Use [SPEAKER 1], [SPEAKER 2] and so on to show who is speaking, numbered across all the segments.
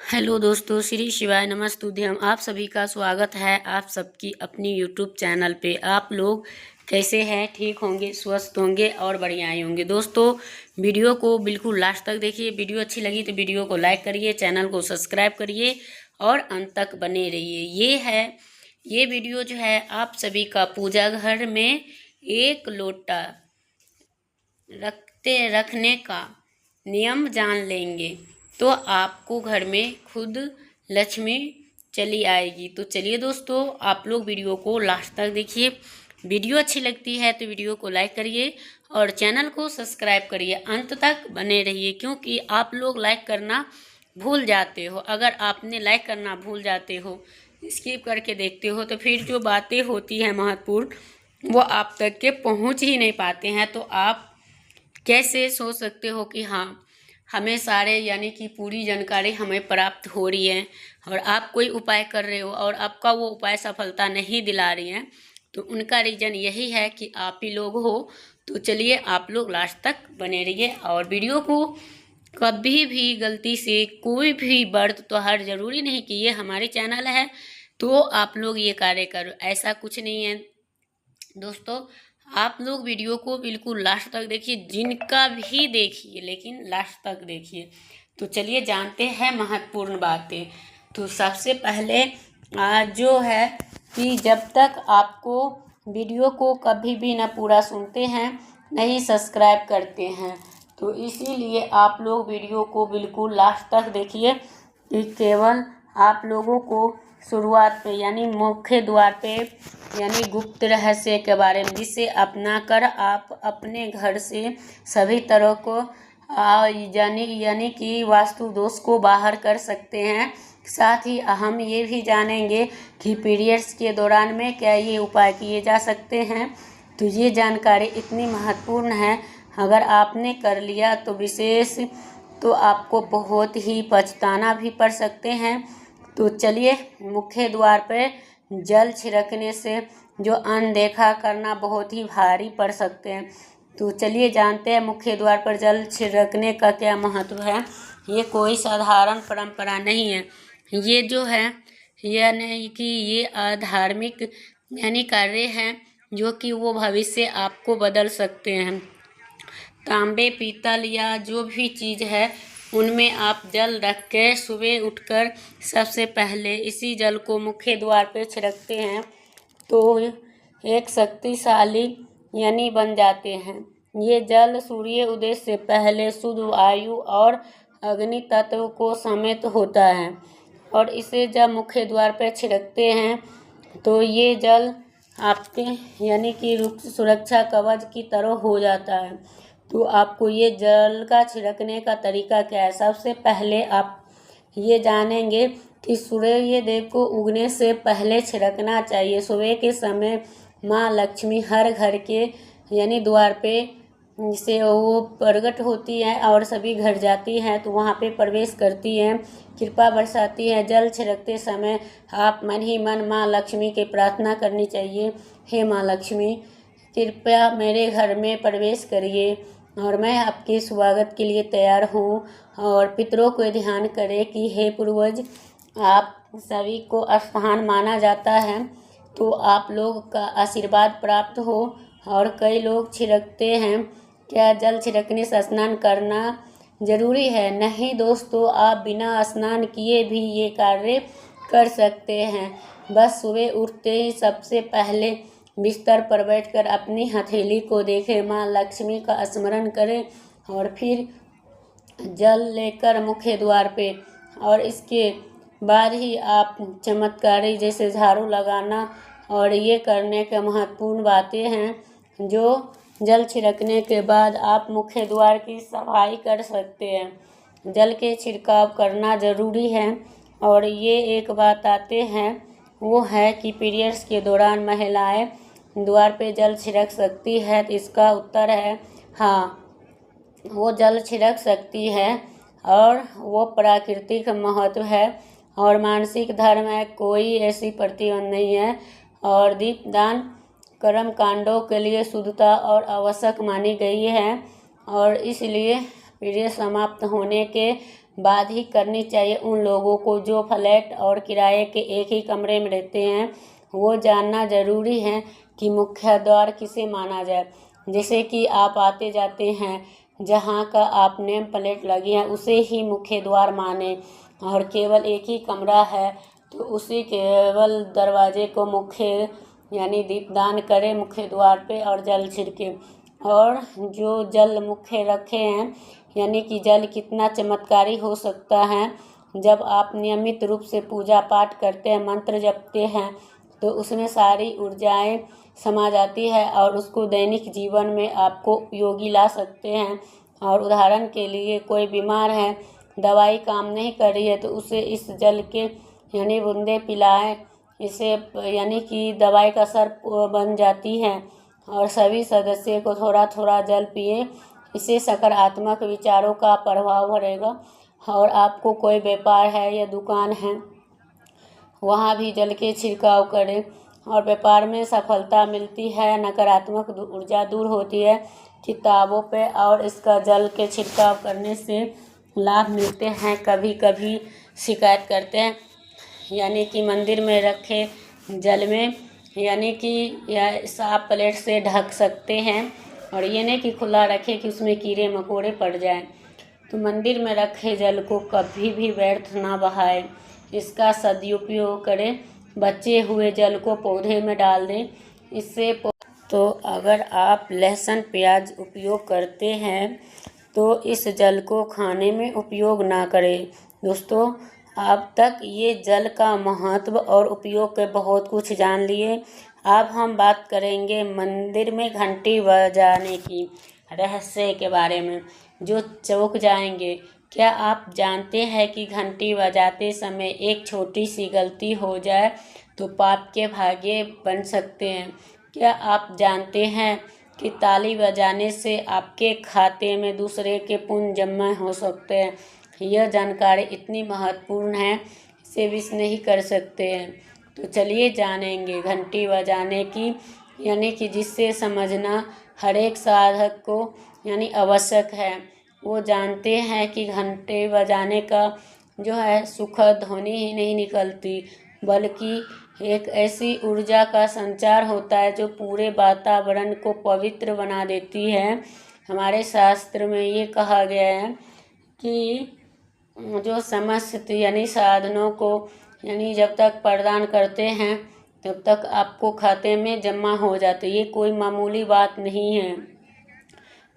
[SPEAKER 1] Hello दोस्तों, श्री शिवाय नमस्तुभ्यम। आप सभी का स्वागत है आप सबकी अपनी यूट्यूब चैनल पे। आप लोग कैसे हैं? ठीक होंगे, स्वस्थ होंगे और बढ़िया ही होंगे। दोस्तों, वीडियो को बिल्कुल लास्ट तक देखिए। वीडियो अच्छी लगी तो वीडियो को लाइक करिए, चैनल को सब्सक्राइब करिए और अंत तक बने रहिए। ये वीडियो जो है आप सभी का पूजा घर में एक लोटा रखने का नियम जान लेंगे तो आपको घर में खुद लक्ष्मी चली आएगी। तो चलिए दोस्तों, आप लोग वीडियो को लास्ट तक देखिए। वीडियो अच्छी लगती है तो वीडियो को लाइक करिए और चैनल को सब्सक्राइब करिए। अंत तक बने रहिए क्योंकि आप लोग लाइक करना भूल जाते हो। अगर आपने लाइक करना भूल जाते हो, स्किप करके देखते हो, तो फिर जो बातें होती हैं महत्वपूर्ण वो आप तक के पहुंच ही नहीं पाते हैं। तो आप कैसे सोच सकते हो कि हाँ, हमें सारे यानी कि पूरी जानकारी हमें प्राप्त हो रही है और आप कोई उपाय कर रहे हो और आपका वो उपाय सफलता नहीं दिला रही है, तो उनका रीज़न यही है कि आप ही लोग हो। तो चलिए, आप लोग लास्ट तक बने रहिए और वीडियो को कभी भी गलती से कोई भी वर्ड तो हर ज़रूरी नहीं कि ये हमारे चैनल है तो आप लोग ये कार्य करो, ऐसा कुछ नहीं है। दोस्तों, आप लोग वीडियो को बिल्कुल लास्ट तक देखिए, जिनका भी देखिए लेकिन लास्ट तक देखिए। तो चलिए जानते हैं महत्वपूर्ण बातें। तो सबसे पहले जो है कि जब तक आपको वीडियो को कभी भी ना पूरा सुनते हैं, नहीं सब्सक्राइब करते हैं, तो इसीलिए आप लोग वीडियो को बिल्कुल लास्ट तक देखिए कि केवल आप लोगों को शुरुआत पे यानी मुख्य द्वार पे यानी गुप्त रहस्य के बारे में, जिसे अपना कर आप अपने घर से सभी तरह को यानी कि वास्तु दोष को बाहर कर सकते हैं। साथ ही हम ये भी जानेंगे कि पीरियड्स के दौरान में क्या ये उपाय किए जा सकते हैं। तो ये जानकारी इतनी महत्वपूर्ण है, अगर आपने कर लिया तो विशेष तो आपको बहुत ही पछताना भी पड़ सकते हैं। तो चलिए, मुख्य द्वार पर जल छिड़कने से जो अनदेखा करना बहुत ही भारी पड़ सकते हैं। तो चलिए जानते हैं मुख्य द्वार पर जल छिड़कने का क्या महत्व है। ये कोई साधारण परंपरा नहीं है, ये जो है यानी कि ये अधार्मिक यानी कार्य हैं जो कि वो भविष्य आपको बदल सकते हैं। तांबे, पीतल या जो भी चीज़ है उनमें आप जल रख के सुबह उठकर सबसे पहले इसी जल को मुख्य द्वार पर छिड़कते हैं तो एक शक्तिशाली यानी बन जाते हैं। ये जल सूर्य उदय से पहले शुद्ध वायु और अग्नि तत्व को समेत होता है और इसे जब मुख्य द्वार पर छिड़कते हैं तो ये जल आपके यानी कि सुरक्षा कवच की तरह हो जाता है। तो आपको ये जल का छिड़कने का तरीका क्या है? सबसे पहले आप ये जानेंगे कि सूर्य देव को उगने से पहले छिड़कना चाहिए। सुबह के समय माँ लक्ष्मी हर घर के यानी द्वार पे से वो प्रकट होती है और सभी घर जाती हैं, तो वहाँ पे प्रवेश करती हैं, कृपा बरसाती है। जल छिड़कते समय आप मन ही मन माँ लक्ष्मी की प्रार्थना करनी चाहिए। हे माँ लक्ष्मी, कृपया मेरे घर में प्रवेश करिए और मैं आपके स्वागत के लिए तैयार हूँ। और पितरों को ध्यान करें कि हे पूर्वज, आप सभी को स्थान माना जाता है तो आप लोग का आशीर्वाद प्राप्त हो। और कई लोग छिड़कते हैं, क्या जल छिड़कने से स्नान करना जरूरी है? नहीं दोस्तों, आप बिना स्नान किए भी ये कार्य कर सकते हैं। बस सुबह उठते ही सबसे पहले बिस्तर पर बैठकर अपनी हथेली को देखें, माँ लक्ष्मी का स्मरण करें और फिर जल लेकर मुख्य द्वार पे और इसके बाद ही आप चमत्कारी जैसे झाड़ू लगाना और ये करने के महत्वपूर्ण बातें हैं जो जल छिड़कने के बाद आप मुख्य द्वार की सफाई कर सकते हैं। जल के छिड़काव करना ज़रूरी है। और ये एक बात आते हैं वो है कि पीरियड्स के दौरान महिलाएं द्वार पे जल छिड़क सकती है? तो इसका उत्तर है हाँ, वो जल छिड़क सकती है और वो प्राकृतिक महत्व है और मानसिक धर्म है, कोई ऐसी प्रतिबंध नहीं है। और दीपदान कर्म कांडों के लिए शुद्धता और आवश्यक मानी गई है और इसलिए पीरियड समाप्त होने के बाद ही करनी चाहिए। उन लोगों को जो फ्लैट और किराए के एक ही कमरे में रहते हैं वो जानना ज़रूरी है कि मुख्य द्वार किसे माना जाए। जैसे कि आप आते जाते हैं, जहाँ का आप नेम प्लेट लगी है उसे ही मुख्य द्वार माने, और केवल एक ही कमरा है तो उसी केवल दरवाजे को मुख्य यानी दीपदान करें मुख्य द्वार पे और जल छिड़के। और जो जल मुख्य रखे हैं यानी कि जल कितना चमत्कारी हो सकता है, जब आप नियमित रूप से पूजा पाठ करते हैं, मंत्र जपते हैं, तो उसमें सारी ऊर्जाएं समा जाती है और उसको दैनिक जीवन में आपको उपयोगी ला सकते हैं। और उदाहरण के लिए कोई बीमार है, दवाई काम नहीं कर रही है, तो उसे इस जल के यानी बूंदे पिलाएं, इसे यानी कि दवाई का असर बन जाती है। और सभी सदस्य को थोड़ा थोड़ा जल पिए, इससे सकारात्मक विचारों का प्रभाव बढ़ेगा। और आपको कोई व्यापार है या दुकान है, वहाँ भी जल के छिड़काव करें और व्यापार में सफलता मिलती है, नकारात्मक ऊर्जा दूर होती है किताबों पे, और इसका जल के छिड़काव करने से लाभ मिलते हैं। कभी कभी शिकायत करते हैं यानी कि मंदिर में रखे जल में यानी कि या साफ प्लेट से ढक सकते हैं, और ये नहीं कि खुला रखें कि उसमें कीड़े मकोड़े पड़ जाएं। तो मंदिर में रखे जल को कभी भी व्यर्थ ना बहाएं, इसका सदुपयोग करें। बचे हुए जल को पौधे में डाल दें, इससे तो अगर आप लहसुन प्याज उपयोग करते हैं तो इस जल को खाने में उपयोग ना करें। दोस्तों, अब तक ये जल का महत्व और उपयोग के बहुत कुछ जान लिए। अब हम बात करेंगे मंदिर में घंटी बजाने की रहस्य के बारे में, जो चौंक जाएंगे। क्या आप जानते हैं कि घंटी बजाते समय एक छोटी सी गलती हो जाए तो पाप के भागी बन सकते हैं? क्या आप जानते हैं कि ताली बजाने से आपके खाते में दूसरे के पुण्य जमा हो सकते हैं? यह जानकारी इतनी महत्वपूर्ण है, इसे मिस नहीं कर सकते हैं। तो चलिए जानेंगे घंटी बजाने की, यानी कि जिससे समझना हर एक साधक को यानी आवश्यक है। वो जानते हैं कि घंटे बजाने का जो है सुखद ध्वनि ही नहीं निकलती, बल्कि एक ऐसी ऊर्जा का संचार होता है जो पूरे वातावरण को पवित्र बना देती है। हमारे शास्त्र में ये कहा गया है कि जो समस्त यानी साधनों को यानी जब तक प्रदान करते हैं तब तक आपको खाते में जमा हो जाते। ये कोई मामूली बात नहीं है,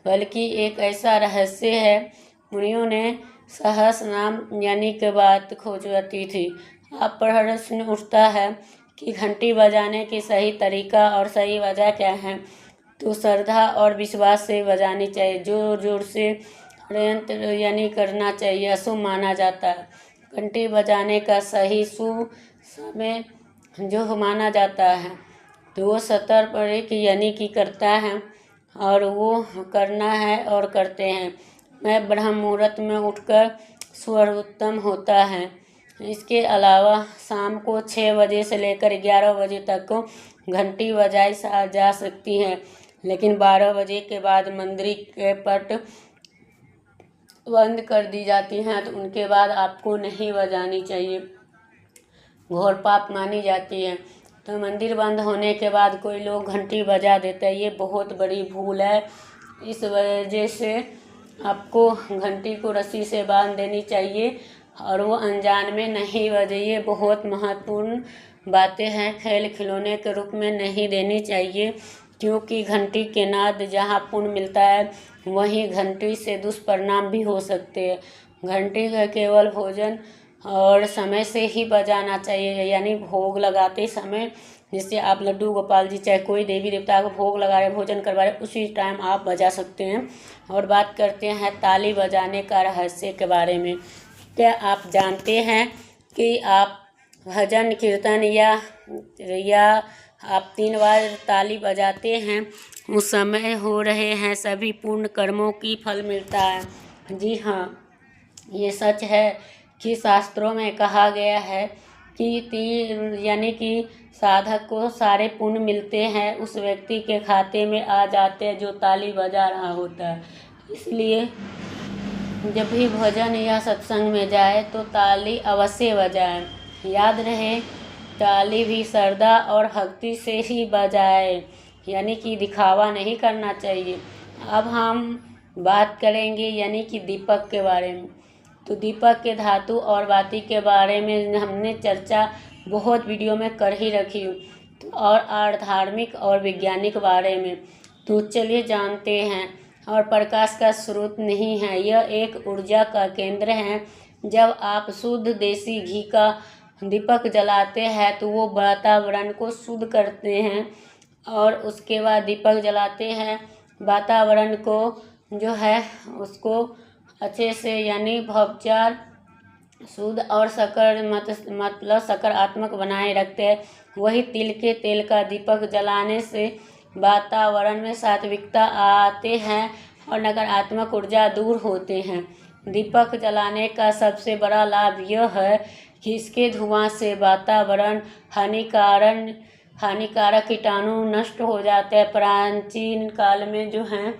[SPEAKER 1] बल्कि एक ऐसा रहस्य है। मुनियों ने सहस नाम यानी के बात खोजती थी। आप प्रश्न उठता है कि घंटी बजाने की सही तरीका और सही वजह क्या है? तो श्रद्धा और विश्वास से बजानी चाहिए, जोर जोर से यंत्र यानी करना चाहिए, अशुभ माना जाता है। घंटी बजाने का सही शुभ समय जो माना जाता है तो वो सतर पर कि यानी कि करता है, और वो करना है और करते हैं। मैं ब्रह्म मुहूर्त में उठकर सर्वोत्तम होता है। इसके अलावा शाम को 6 बजे से लेकर 11 बजे तक को घंटी बजाई जा सकती है, लेकिन 12 बजे के बाद मंदिर के पट बंद कर दी जाती हैं, तो उनके बाद आपको नहीं बजानी चाहिए, घोर पाप मानी जाती है। तो मंदिर बंद होने के बाद कोई लोग घंटी बजा देते हैं, ये बहुत बड़ी भूल है। इस वजह से आपको घंटी को रस्सी से बांध देनी चाहिए और वो अनजान में नहीं बजाइए। बहुत महत्वपूर्ण बातें हैं, खेल खिलौने के रूप में नहीं देनी चाहिए, क्योंकि घंटी के नाद जहाँ पुण्य मिलता है वहीं घंटी से दुष्परिणाम भी हो सकते हैं। घंटी का केवल भोजन और समय से ही बजाना चाहिए, यानी भोग लगाते समय, जिससे आप लड्डू गोपाल जी चाहे कोई देवी देवता को भोग लगा रहे भोजन करवा रहे उसी टाइम आप बजा सकते हैं। और बात करते हैं ताली बजाने का रहस्य के बारे में। क्या आप जानते हैं कि आप भजन कीर्तन या आप 3 बार ताली बजाते हैं उस समय हो रहे हैं सभी पूर्ण कर्मों की फल मिलता है? जी हाँ, ये सच है कि शास्त्रों में कहा गया है कि 3 यानी कि साधक को सारे पुण्य मिलते हैं उस व्यक्ति के खाते में आ जाते हैं जो ताली बजा रहा होता है। इसलिए जब भी भजन या सत्संग में जाए तो ताली अवश्य बजाएं। याद रहे, ताली भी श्रद्धा और भक्ति से ही बजाए, यानी कि दिखावा नहीं करना चाहिए। अब हम बात करेंगे यानी कि दीपक के बारे में। तो दीपक के धातु और बाती के बारे में हमने चर्चा बहुत वीडियो में कर ही रखी और धार्मिक और वैज्ञानिक बारे में। तो चलिए जानते हैं। और प्रकाश का स्रोत नहीं है, यह एक ऊर्जा का केंद्र है। जब आप शुद्ध देसी घी का दीपक जलाते हैं तो वो वातावरण को शुद्ध करते हैं, और उसके बाद दीपक जलाते हैं वातावरण को जो है उसको अच्छे से यानी भवचार शुद्ध और मतलब सकारात्मक बनाए रखते हैं। वही तिल के तेल का दीपक जलाने से वातावरण में सात्विकता आते हैं और नकारात्मक ऊर्जा दूर होते हैं। दीपक जलाने का सबसे बड़ा लाभ यह है कि इसके धुआं से वातावरण हानिकारक कीटाणु नष्ट हो जाते हैं। प्राचीन काल में जो हैं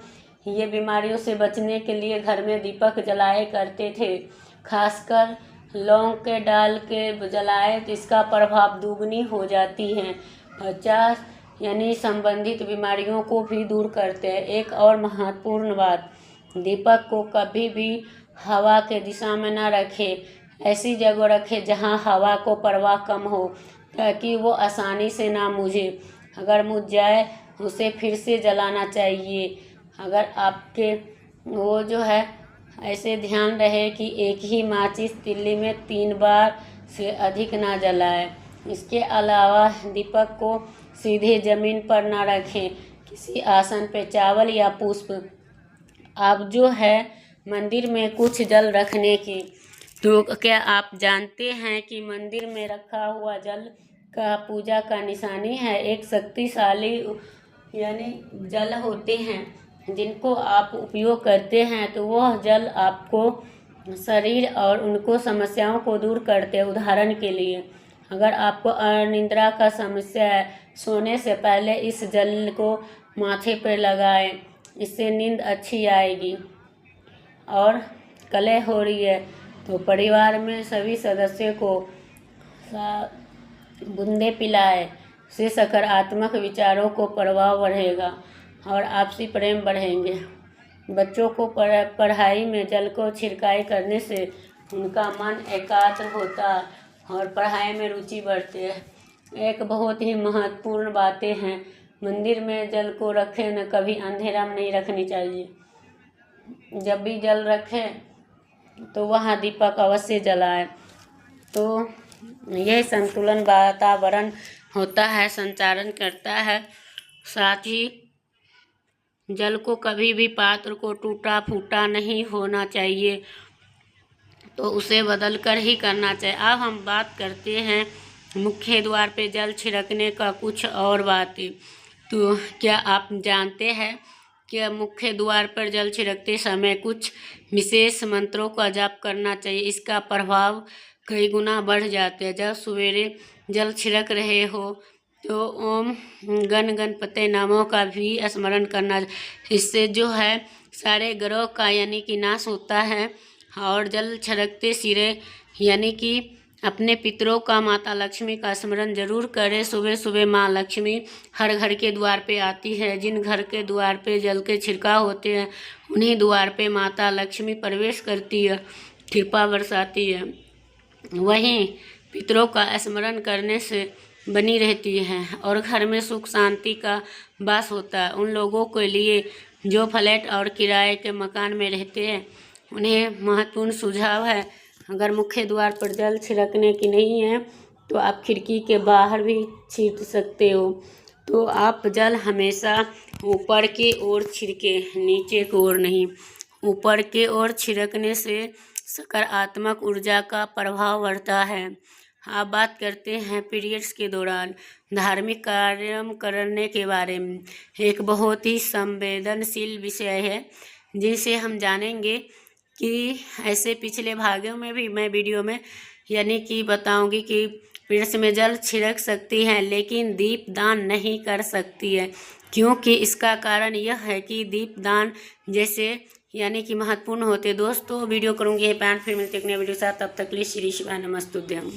[SPEAKER 1] ये बीमारियों से बचने के लिए घर में दीपक जलाए करते थे, खासकर लौंग के डाल के जलाए तो इसका प्रभाव दुगनी हो जाती है। 50 यानी संबंधित बीमारियों को भी दूर करते हैं। एक और महत्वपूर्ण बात, दीपक को कभी भी हवा के दिशा में ना रखें, ऐसी जगह रखें जहां हवा को प्रवाह कम हो, ताकि वो आसानी से ना बुझे। अगर बुझ जाए उसे फिर से जलाना चाहिए। अगर आपके वो जो है ऐसे ध्यान रहे कि एक ही माचिस तिल्ली में 3 बार से अधिक ना जलाए। इसके अलावा दीपक को सीधे जमीन पर ना रखें, किसी आसन पे चावल या पुष्प। आप जो है मंदिर में कुछ जल रखने की, तो क्या आप जानते हैं कि मंदिर में रखा हुआ जल का पूजा का निशानी है। एक शक्तिशाली यानी जल होते हैं जिनको आप उपयोग करते हैं, तो वह जल आपको शरीर और उनको समस्याओं को दूर करते हैं। उदाहरण के लिए, अगर आपको अनिद्रा का समस्या है, सोने से पहले इस जल को माथे पर लगाएं, इससे नींद अच्छी आएगी। और कलह हो रही है तो परिवार में सभी सदस्यों को बूंदे पिलाए, से सकारात्मक विचारों को प्रभाव बढ़ेगा और आपसी प्रेम बढ़ेंगे। बच्चों को पढ़ाई में जल को छिड़काई करने से उनका मन एकाग्र होता और पढ़ाई में रुचि बढ़ती है। एक बहुत ही महत्वपूर्ण बातें हैं, मंदिर में जल को रखें न, कभी अंधेरा में नहीं रखनी चाहिए। जब भी जल रखें तो वहाँ दीपक अवश्य जलाएं। तो यह संतुलन वातावरण होता है, संचालन करता है। साथ ही जल को कभी भी पात्र को टूटा फूटा नहीं होना चाहिए, तो उसे बदल कर ही करना चाहिए। अब हम बात करते हैं मुख्य द्वार पे जल छिड़कने का कुछ और बातें। तो क्या आप जानते हैं कि मुख्य द्वार पर जल छिड़कते समय कुछ विशेष मंत्रों का जाप करना चाहिए। इसका प्रभाव कई गुना बढ़ जाते हैं। जब सवेरे जल छिड़क रहे हो तो ओम गण गणपते नमः का भी स्मरण करना। इससे जो है सारे ग्रह का यानी कि नाश होता है। और जल छिड़कते सिरे यानी कि अपने पितरों का, माता लक्ष्मी का स्मरण जरूर करें। सुबह सुबह माँ लक्ष्मी हर घर के द्वार पे आती है। जिन घर के द्वार पे जल के छिड़काव होते हैं उन्हीं द्वार पे माता लक्ष्मी प्रवेश करती है, कृपा बरसाती है। वहीं पितरों का स्मरण करने से बनी रहती है और घर में सुख शांति का वास होता है। उन लोगों के लिए जो फ्लैट और किराए के मकान में रहते हैं उन्हें महत्वपूर्ण सुझाव है, अगर मुख्य द्वार पर जल छिड़कने की नहीं है तो आप खिड़की के बाहर भी छींट सकते हो। तो आप जल हमेशा ऊपर की ओर छिड़के, नीचे की ओर नहीं। ऊपर की ओर छिड़कने से सकारात्मक ऊर्जा का प्रभाव बढ़ता है। अब बात करते हैं पीरियड्स के दौरान धार्मिक कार्य करने के बारे में। एक बहुत ही संवेदनशील विषय है जिसे हम जानेंगे कि ऐसे पिछले भागों में भी मैं वीडियो में यानी कि बताऊंगी कि पीरियड्स में जल छिड़क सकती हैं लेकिन दीप दान नहीं कर सकती है। क्योंकि इसका कारण यह है कि दीप दान जैसे यानी कि महत्वपूर्ण होते। दोस्तों वीडियो करूँगी यहीं पे, फिर मिलते एक नए वीडियो के साथ, तब तक के लिए श्री शिवाय नमस्तुभ्यं।